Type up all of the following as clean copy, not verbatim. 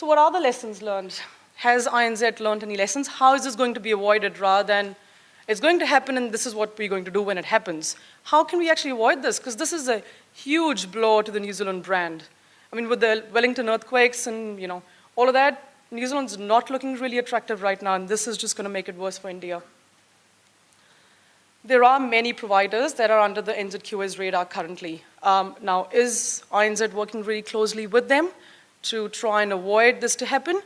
So what are the lessons learned? Has INZ learned any lessons? How is this going to be avoided rather than it's going to happen and this is what we're going to do when it happens? How can we actually avoid this? Because this is a huge blow to the New Zealand brand. I mean, with the Wellington earthquakes and all of that, New Zealand's not looking really attractive right now, and this is just going to make it worse for India. There are many providers that are under the NZQA's radar currently. Now, is INZ working really closely with them to try and avoid this to happen?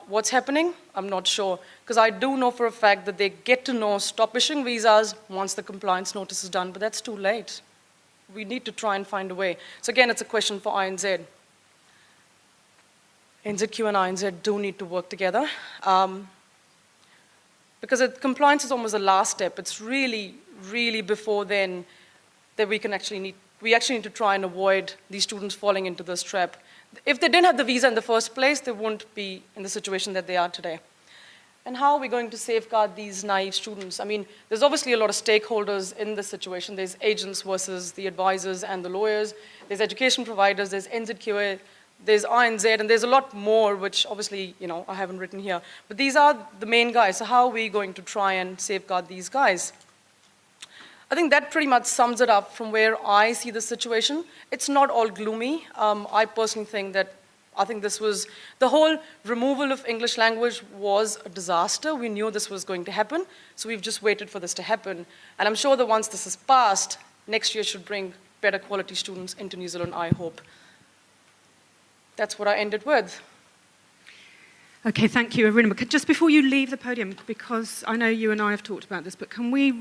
What's happening? I'm not sure. Because I do know for a fact that they get to know stop issuing visas once the compliance notice is done, but that's too late. We need to try and find a way. So again, it's a question for INZ. NZQ and INZ do need to work together. Because compliance is almost the last step. It's really, really before then that we actually need to try and avoid these students falling into this trap. If they didn't have the visa in the first place, they wouldn't be in the situation that they are today. And how are we going to safeguard these naive students? I mean, there's obviously a lot of stakeholders in this situation. There's agents versus the advisors and the lawyers. There's education providers, there's NZQA, there's INZ, and there's a lot more, which obviously, I haven't written here. But these are the main guys. So how are we going to try and safeguard these guys? I think that pretty much sums it up from where I see the situation. It's not all gloomy. I personally think that the whole removal of English language was a disaster. We knew this was going to happen, so we've just waited for this to happen. And I'm sure that once this is passed, next year should bring better quality students into New Zealand, I hope. That's what I ended with. Okay, thank you, Arunima. Just before you leave the podium, because I know you and I have talked about this, but can we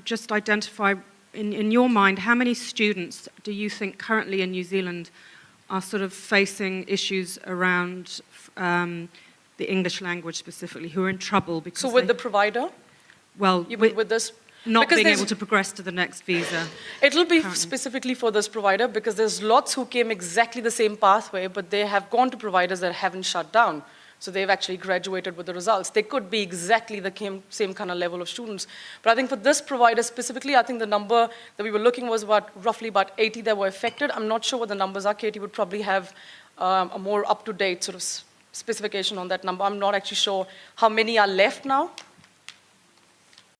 just identify, in your mind, how many students do you think currently in New Zealand are sort of facing issues around the English language specifically, who are in trouble because So with the provider? Well, with this? Not being able to progress to the next visa. It'll be specifically for this provider because there's lots who came exactly the same pathway, but they have gone to providers that haven't shut down. So they've actually graduated with the results. They could be exactly the same kind of level of students. But I think for this provider specifically, I think the number that we were looking was roughly about 80 that were affected. I'm not sure what the numbers are. Katie would probably have a more up-to-date sort of specification on that number. I'm not actually sure how many are left now.